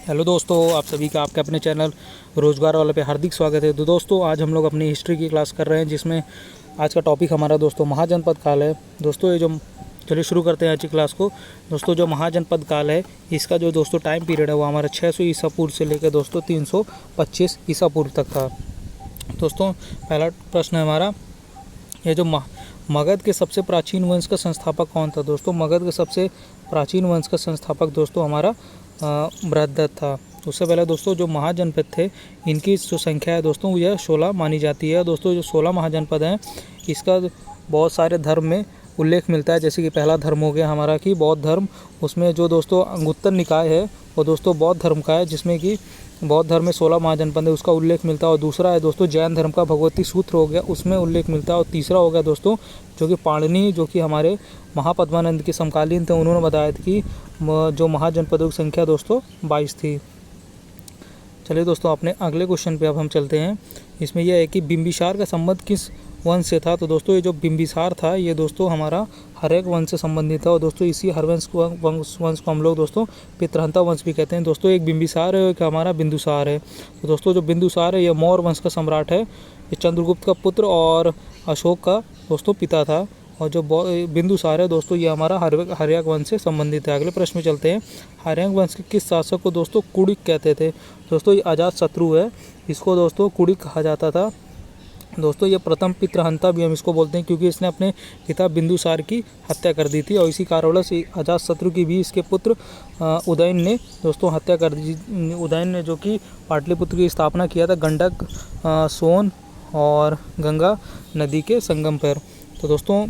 Hello दोस्तों, आप सभी का आपके अपने चैनल रोजगार वाले पे हार्दिक स्वागत है। तो दोस्तों, आज हम लोग अपनी हिस्ट्री की क्लास कर रहे हैं, जिसमें आज का टॉपिक हमारा दोस्तों महाजनपद काल है। दोस्तों ये जो चलिए शुरू करते हैं आज की क्लास को। दोस्तों जो महाजनपद काल है, इसका जो दोस्तों टाइम पीरियड है वो हमारा 600 ईसा पूर्व से लेकर दोस्तों 325 ईसा पूर्व तक था। दोस्तों पहला प्रश्न है हमारा, ये जो मगध के सबसे प्राचीन वंश का संस्थापक कौन था। दोस्तों मगध के सबसे प्राचीन वंश का संस्थापक दोस्तों हमारा बृहद्रथ था। उससे पहले दोस्तों जो महाजनपद थे, इनकी जो संख्या है दोस्तों यह 16 मानी जाती है। दोस्तों जो 16 महाजनपद हैं, इसका बहुत सारे धर्म में उल्लेख मिलता है। जैसे कि पहला धर्म हो गया हमारा कि बौद्ध धर्म, उसमें जो दोस्तों अंगुत्तर निकाय है वो दोस्तों बौद्ध धर्म का है, जिसमें कि बौद्ध धर्म में 16 महाजनपद है, उसका उल्लेख मिलता है। और दूसरा है दोस्तों जैन धर्म का भगवती सूत्र हो गया, उसमें उल्लेख मिलता है। और तीसरा हो गया दोस्तों जो कि पाणिनि, जो कि हमारे महापद्मानंद के समकालीन थे, उन्होंने बताया था कि जो महाजनपदों की संख्या दोस्तों 22 थी। चलिए दोस्तों अपने अगले क्वेश्चन पे अब हम चलते हैं। इसमें यह है कि बिंबिसार का संबंध किस वंश से था। तो दोस्तों ये जो बिंबिसार था ये दोस्तों हमारा हर्यक वंश से संबंधित था। और दोस्तों इसी हरवंश वंश को हम लोग दोस्तों पितृहंता वंश भी कहते हैं। दोस्तों एक बिंबिसार है, एक हमारा बिंदुसार है। तो दोस्तों जो बिंदुसार है ये मौर्य वंश का सम्राट है, ये चंद्रगुप्त का पुत्र और अशोक का दोस्तों पिता था। और जो बिंदुसार है दोस्तों ये हमारा हर्यक वंश से संबंधित है। अगले प्रश्न में चलते हैं। हर्यक वंश के किस शासक को दोस्तों कुड़िक कहते थे। दोस्तों ये अजात शत्रु है, इसको दोस्तों कुड़िक कहा जाता था। दोस्तों ये प्रथम पितृहंता भी हम इसको बोलते हैं, क्योंकि इसने अपने पिता बिंदुसार की हत्या कर दी थी। और इसी कारणवश अजात शत्रु की भी इसके पुत्र उदयन ने दोस्तों हत्या कर दी। उदयन ने जो कि पाटलिपुत्र की स्थापना किया था गंडक, सोन और गंगा नदी के संगम पर। तो दोस्तों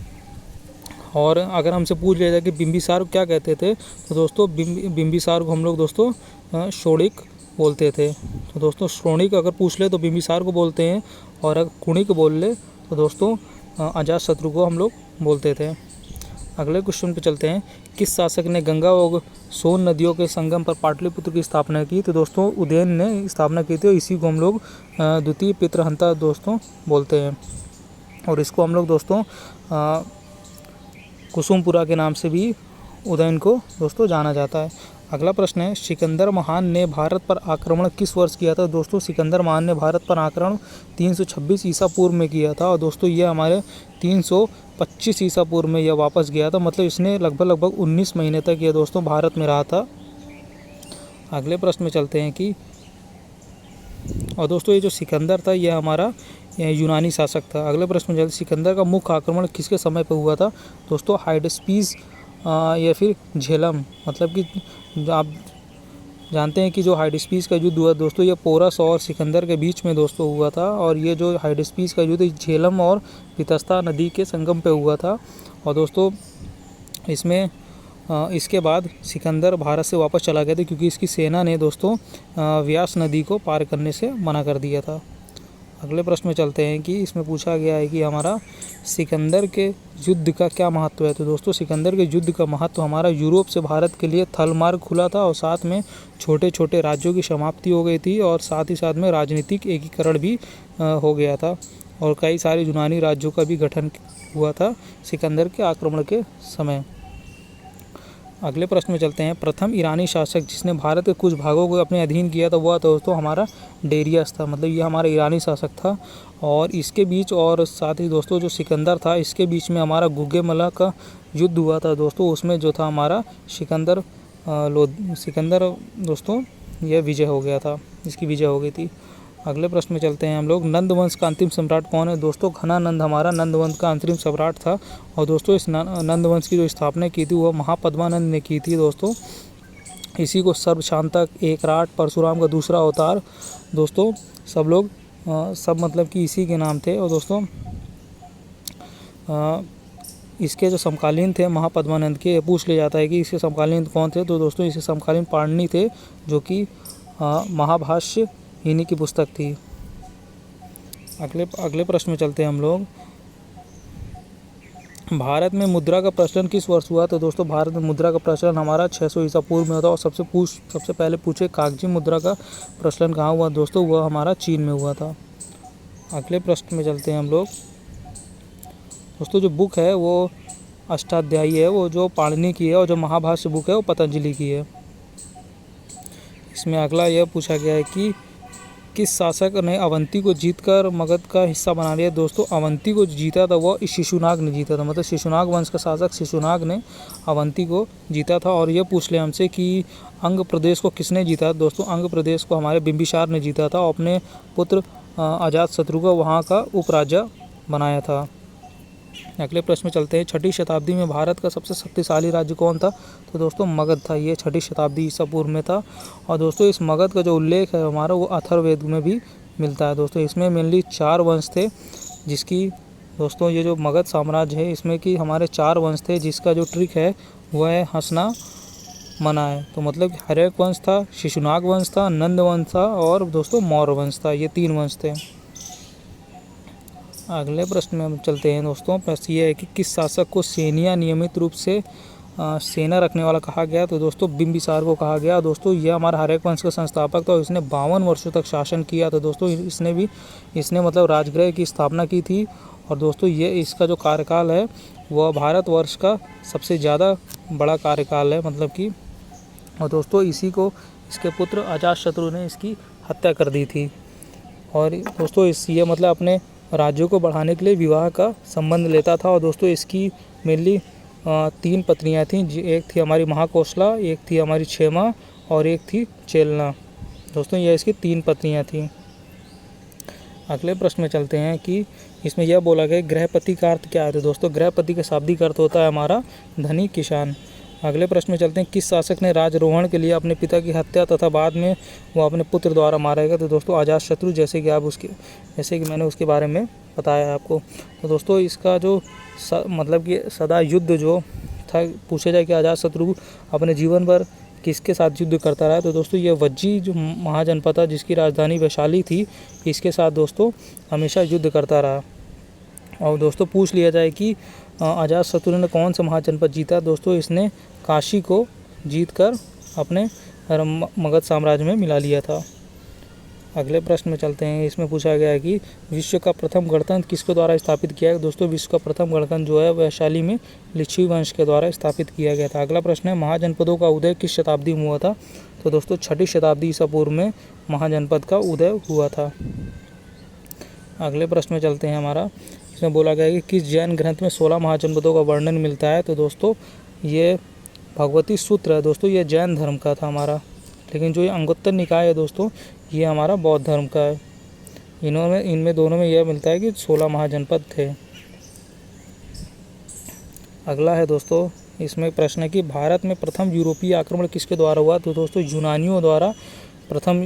और अगर हमसे पूछ लिया जाए कि बिंबिसार को क्या कहते थे, तो दोस्तों बिंबिसार को हम लोग दोस्तों शोणिक बोलते थे। तो दोस्तों श्रोणिक अगर पूछ ले तो बिंबिसार को बोलते हैं, और अगर कुणिक बोल ले तो दोस्तों अजातशत्रु को हम लोग बोलते थे। अगले क्वेश्चन पे चलते हैं। किस शासक ने गंगा और सोन नदियों के संगम पर पाटलिपुत्र की स्थापना की। तो दोस्तों उदयन ने स्थापना की थी, और इसी को हम लोग द्वितीय पितृहंता दोस्तों बोलते हैं। और इसको हम लोग दोस्तों कुसुमपुरा के नाम से भी उदयन को दोस्तों जाना जाता है। अगला प्रश्न है, सिकंदर महान ने भारत पर आक्रमण किस वर्ष किया था। दोस्तों सिकंदर महान ने भारत पर आक्रमण 326 ईसा पूर्व में किया था। और दोस्तों ये हमारे 325 ईसा पूर्व में यह वापस गया था। मतलब इसने लगभग 19 महीने तक ये दोस्तों भारत में रहा था। अगले प्रश्न में चलते हैं कि और दोस्तों ये जो सिकंदर था ये हमारा यूनानी शासक था। अगले प्रश्न में चलते, सिकंदर का मुख्य आक्रमण किसके समय पर हुआ था। दोस्तों हाइडेस्पीस या फिर झेलम, मतलब कि आप जानते हैं कि जो हाइडेस्पीस का युद्ध हुआ दोस्तों ये पोरस और सिकंदर के बीच में दोस्तों हुआ था। और ये जो हाइडेस्पीस का युद्ध झेलम और वितस्ता नदी के संगम पे हुआ था। और दोस्तों इसमें इसके बाद सिकंदर भारत से वापस चला गया था, क्योंकि इसकी सेना ने दोस्तों व्यास नदी को पार करने से मना कर दिया था। अगले प्रश्न में चलते हैं कि इसमें पूछा गया है कि हमारा सिकंदर के युद्ध का क्या महत्व है। तो दोस्तों सिकंदर के युद्ध का महत्व हमारा यूरोप से भारत के लिए थल मार्ग खुला था, और साथ में छोटे छोटे राज्यों की समाप्ति हो गई थी, और साथ ही साथ में राजनीतिक एकीकरण भी हो गया था, और कई सारे यूनानी राज्यों का भी गठन हुआ था सिकंदर के आक्रमण के समय। अगले प्रश्न में चलते हैं। प्रथम ईरानी शासक जिसने भारत के कुछ भागों को अपने अधीन किया था वह दोस्तों हमारा डेरियस था। मतलब ये हमारा ईरानी शासक था। और इसके बीच और साथ ही दोस्तों जो सिकंदर था इसके बीच में हमारा गुग्गेमला का युद्ध हुआ था दोस्तों। उसमें जो था हमारा सिकंदर दोस्तों यह विजय हो गया था, इसकी विजय हो गई थी। अगले प्रश्न में चलते हैं हम लोग। नंद वंश का अंतिम सम्राट कौन है। दोस्तों घनानंद हमारा नंद वंश का अंतिम सम्राट था। और दोस्तों इस नंद वंश की जो स्थापना की थी वह महापद्मानंद ने की थी दोस्तों। इसी को सर्वशांतक, एकराट, परशुराम का दूसरा अवतार दोस्तों सब लोग सब मतलब कि इसी के नाम थे। और दोस्तों इसके जो समकालीन थे महापद्मानंद के, पूछ लिया जाता है कि इसके समकालीन कौन थे। तो दोस्तों इसके समकालीन पाणिनि थे, जो कि महाभाष्य इन्हीं की पुस्तक थी। अगले प्रश्न में चलते हैं हम लोग। भारत में मुद्रा का प्रचलन किस वर्ष हुआ। तो दोस्तों भारत में मुद्रा का प्रचलन हमारा 600 ईसा पूर्व में होता। और सबसे पहले पूछे कागजी मुद्रा का प्रचलन कहाँ हुआ। दोस्तों वह हमारा चीन में हुआ था। अगले प्रश्न में चलते हैं हम लोग। दोस्तों जो बुक है वो अष्टाध्यायी है, वो जो पाणिनि की है, और जो महाभाष्य बुक है वो पतंजलि की है। इसमें अगला यह पूछा गया है कि किस शासक ने अवंती को जीतकर मगध का हिस्सा बना लिया। दोस्तों अवंती को जीता था वह शिशुनाग ने जीता था, मतलब शिशुनाग वंश का शासक शिशुनाग ने अवंती को जीता था। और यह पूछ लिया हमसे कि अंग प्रदेश को किसने जीता। दोस्तों अंग प्रदेश को हमारे बिंबिसार ने जीता था और अपने पुत्र अजातशत्रु को वहाँ का उपराजा बनाया था। अगले प्रश्न में चलते हैं। 6ठी शताब्दी में भारत का सबसे शक्तिशाली राज्य कौन था। तो दोस्तों मगध था। ये 6ठी शताब्दी ईसा पूर्व में था। और दोस्तों इस मगध का जो उल्लेख है हमारा वो अथर्ववेद में भी मिलता है। दोस्तों इसमें मेनली 4 वंश थे, जिसकी दोस्तों ये जो मगध साम्राज्य है इसमें कि हमारे 4 वंश थे, जिसका जो ट्रिक है वह है हंसना मना है। तो मतलब हर्यक वंश था, शिशुनाग वंश था, नंद वंश था और दोस्तों मौर्य वंश था। ये 3 वंश थे। अगले प्रश्न में हम चलते हैं। दोस्तों प्रश्न ये है कि किस शासक को सेनिया नियमित रूप से सेना रखने वाला कहा गया। तो दोस्तों बिंबिसार को कहा गया। दोस्तों यह हमारा हर्यक वंश का संस्थापक था और इसने 52 वर्षों तक शासन किया। तो दोस्तों इसने मतलब राजगृह की स्थापना की थी। और दोस्तों ये इसका जो कार्यकाल है वह भारतवर्ष का सबसे ज़्यादा बड़ा कार्यकाल है, मतलब कि। और दोस्तों इसके पुत्र अजातशत्रु ने इसकी हत्या कर दी थी। और दोस्तों ये मतलब अपने राज्यों को बढ़ाने के लिए विवाह का संबंध लेता था। और दोस्तों इसकी मेनली 3 पत्नियां थीं। एक थी हमारी महाकौशला, एक थी हमारी क्षेमा और एक थी चेलना। दोस्तों ये इसकी 3 पत्नियां थीं। अगले प्रश्न में चलते हैं कि इसमें यह बोला गया गृहपति का अर्थ क्या है। तो दोस्तों गृहपति का शाब्दिक अर्थ होता है हमारा धनी किसान। अगले प्रश्न में चलते हैं। किस शासक ने राजरोहण के लिए अपने पिता की हत्या तथा बाद में वो अपने पुत्र द्वारा मारा गया। तो दोस्तों अजातशत्रु, जैसे कि मैंने उसके बारे में बताया है आपको। तो दोस्तों इसका जो मतलब कि सदा युद्ध जो था, पूछा जाए कि अजातशत्रु अपने जीवन भर किसके साथ युद्ध करता रहा। तो दोस्तों ये वज्जी जो महाजनपद था जिसकी राजधानी वैशाली थी, इसके साथ दोस्तों हमेशा युद्ध करता रहा। और दोस्तों पूछ लिया जाए कि अजातशत्रु ने कौन सा महाजनपद जीता। दोस्तों इसने काशी को जीतकर अपने मगध साम्राज्य में मिला लिया था। अगले प्रश्न में चलते हैं। इसमें पूछा गया है कि विश्व का प्रथम गणतंत्र किसके द्वारा स्थापित किया है। दोस्तों विश्व का प्रथम गणतंत्र जो है वैशाली में लिच्छवी वंश के द्वारा स्थापित किया गया था। अगला प्रश्न है महाजनपदों का उदय किस शताब्दी में हुआ था। तो दोस्तों 6ठी शताब्दी ईसा पूर्व में महाजनपद का उदय हुआ था। अगले प्रश्न में चलते हैं हमारा। इसमें बोला गया है कि किस जैन ग्रंथ में 16 महाजनपदों का वर्णन मिलता है। तो दोस्तों ये भगवती सूत्र है। दोस्तों ये जैन धर्म का था हमारा, लेकिन जो ये अंगुत्तर निकाय है दोस्तों ये हमारा बौद्ध धर्म का है। इनमें दोनों में यह मिलता है कि 16 महाजनपद थे। अगला है दोस्तों, इसमें प्रश्न है कि भारत में प्रथम यूरोपीय आक्रमण किसके द्वारा हुआ। तो दोस्तों यूनानियों द्वारा प्रथम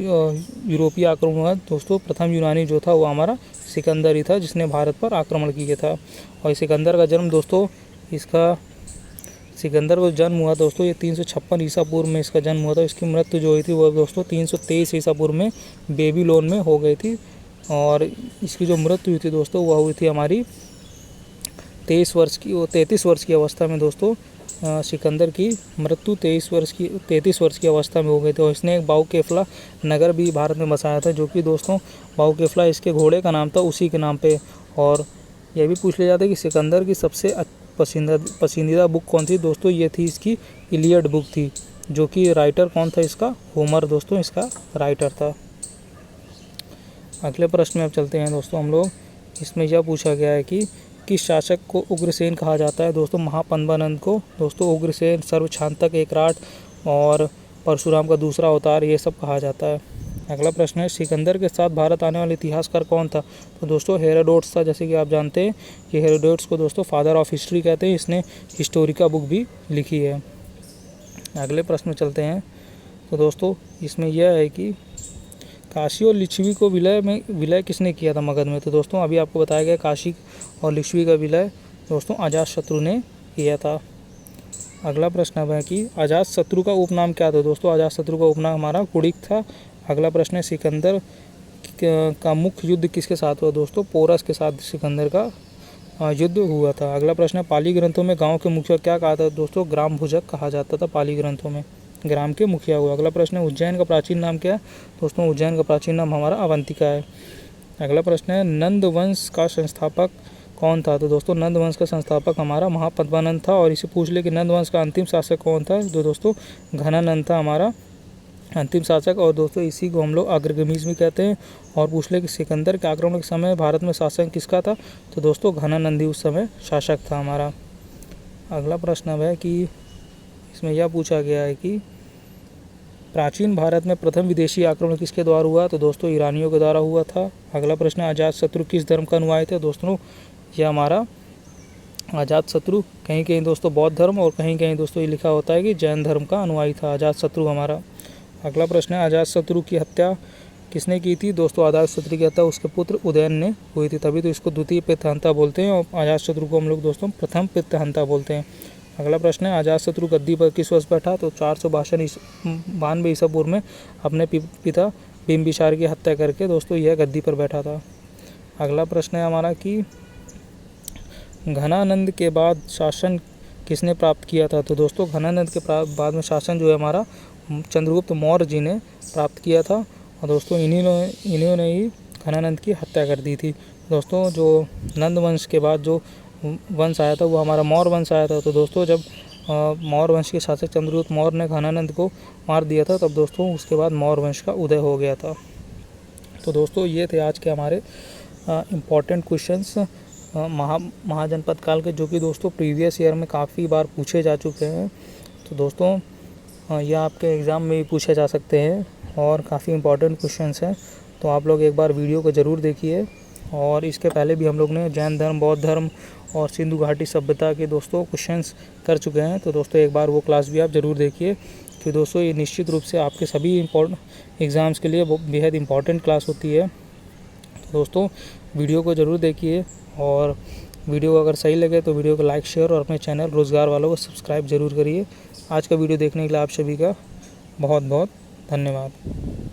यूरोपीय आक्रमण हुआ। दोस्तों प्रथम यूनानी जो था वो हमारा सिकंदर ही था, जिसने भारत पर आक्रमण किया था। और सिकंदर का जन्म दोस्तों सिकंदर को जन्म हुआ दोस्तों ये 356 ईसा पूर्व में इसका जन्म हुआ था। इसकी मृत्यु जो हुई थी वो दोस्तों 323 ईसा पूर्व में बेबीलोन में हो गई थी। और इसकी जो मृत्यु हुई थी दोस्तों वह हुई थी हमारी 33 वर्ष की अवस्था में। दोस्तों सिकंदर की मृत्यु 33 वर्ष की अवस्था में हो गई थी। और इसने एक बाउकेफला नगर भी भारत में बसाया था, जो कि दोस्तों बाउकेफला इसके घोड़े का नाम था, उसी के नाम पे। और यह भी पूछ लिया जाता है कि सिकंदर की सबसे पसंदीदा बुक कौन थी। दोस्तों ये थी इसकी इलियड बुक थी, जो कि राइटर कौन था इसका, होमर दोस्तों इसका राइटर था। अगले प्रश्न में अब चलते हैं दोस्तों हम लोग। इसमें यह पूछा गया है कि किस शासक को उग्रसेन कहा जाता है। दोस्तों महापद्मानंद को दोस्तों उग्रसेन, सर्वछांतक, एकराट और परशुराम का दूसरा अवतार ये सब कहा जाता है। अगला प्रश्न है सिकंदर के साथ भारत आने वाले इतिहासकार कौन था। तो दोस्तों हेरोडोटस था। जैसे कि आप जानते हैं कि हेरोडोटस को दोस्तों फादर ऑफ हिस्ट्री कहते हैं। इसने हिस्टोरिका बुक भी लिखी है। अगले प्रश्न में चलते हैं। तो दोस्तों इसमें यह है कि काशी और लिच्छवी को विलय किसने किया था मगध में। तो दोस्तों अभी आपको बताया गया काशी और लिच्छवी का विलय दोस्तों अजातशत्रु ने किया था। अगला प्रश्न है कि अजातशत्रु का उपनाम क्या था। दोस्तों अजातशत्रु का उपनाम हमारा कुड़िक था। अगला प्रश्न है सिकंदर का मुख्य युद्ध किसके साथ हुआ। दोस्तों पोरस के साथ सिकंदर का युद्ध हुआ था। अगला प्रश्न है पाली ग्रंथों में गांव के मुखिया क्या कहा था। दोस्तों ग्राम भुजक कहा जाता था पाली ग्रंथों में, ग्राम के मुखिया हुआ। अगला प्रश्न है उज्जैन का प्राचीन नाम क्या है। दोस्तों उज्जैन का प्राचीन नाम हमारा अवंतिका है। अगला प्रश्न है नंद वंश का संस्थापक कौन था। तो दोस्तों नंद वंश का संस्थापक हमारा महापद्मानंद था। और इसे पूछ ले कि नंद वंश का अंतिम शासक कौन था। तो दोस्तों घनानंद था हमारा अंतिम शासक, और दोस्तों इसी को हम लोग अग्रगमीज भी कहते हैं। और पूछ ले कि सिकंदर के आक्रमण के समय भारत में शासन किसका था, तो दोस्तों घनानंदी उस समय शासक था हमारा। अगला प्रश्न अब है कि इसमें यह पूछा गया है कि प्राचीन भारत में प्रथम विदेशी आक्रमण किसके द्वारा हुआ, तो दोस्तों ईरानियों के द्वारा हुआ था। अगला प्रश्न, अजातशत्रु किस धर्म का अनुयायी थे, दोस्तों यह हमारा अजातशत्रु कहीं कहीं दोस्तों बौद्ध धर्म और कहीं कहीं दोस्तों ये लिखा होता है कि जैन धर्म का अनुयायी था अजातशत्रु हमारा। अगला प्रश्न है, अजातशत्रु की हत्या किसने की थी, दोस्तों अजातशत्रु की हत्या उसके पुत्र उदयन ने हुई थी, तभी तो इसको द्वितीय पितृहंता बोलते हैं, और अजातशत्रु को हम लोग दोस्तों प्रथम पितृहंता बोलते हैं। अगला प्रश्न है, अजातशत्रु गद्दी पर किस वर्ष बैठा, तो 492 ईसा पूर्व में अपने पिता बिंबिसार की हत्या करके दोस्तों यह गद्दी पर बैठा था। अगला प्रश्न है हमारा कि घनानंद के बाद शासन किसने प्राप्त किया था, तो दोस्तों घनानंद के बाद में शासन जो है हमारा चंद्रगुप्त मौर्य जी ने प्राप्त किया था, और दोस्तों इन्होंने ही घनानंद की हत्या कर दी थी। दोस्तों जो नंद वंश के बाद जो वंश आया था वो हमारा मौर्य वंश आया था। तो दोस्तों जब मौर्य वंश के शासक चंद्रगुप्त मौर्य ने घनानंद को मार दिया था, तब दोस्तों उसके बाद मौर्य वंश का उदय हो गया था। तो दोस्तों ये थे आज के हमारे इम्पॉर्टेंट क्वेश्चंस महाजनपद काल के, जो कि दोस्तों प्रीवियस ईयर में काफ़ी बार पूछे जा चुके हैं। तो दोस्तों यह आपके एग्ज़ाम में भी पूछे जा सकते हैं और काफ़ी इम्पॉर्टेंट क्वेश्चंस हैं। तो आप लोग एक बार वीडियो को ज़रूर देखिए। और इसके पहले भी हम लोग ने जैन धर्म, बौद्ध धर्म और सिंधु घाटी सभ्यता के दोस्तों क्वेश्चंस कर चुके हैं। तो दोस्तों एक बार वो क्लास भी आप ज़रूर देखिए, कि दोस्तों ये निश्चित रूप से आपके सभी एग्ज़ाम्स के लिए बेहद इम्पॉर्टेंट क्लास होती है। तो दोस्तों वीडियो को ज़रूर देखिए, और वीडियो अगर सही लगे तो वीडियो को लाइक, शेयर और अपने चैनल रोज़गार वालों को सब्सक्राइब ज़रूर करिए। आज का वीडियो देखने के लिए आप सभी का बहुत बहुत धन्यवाद।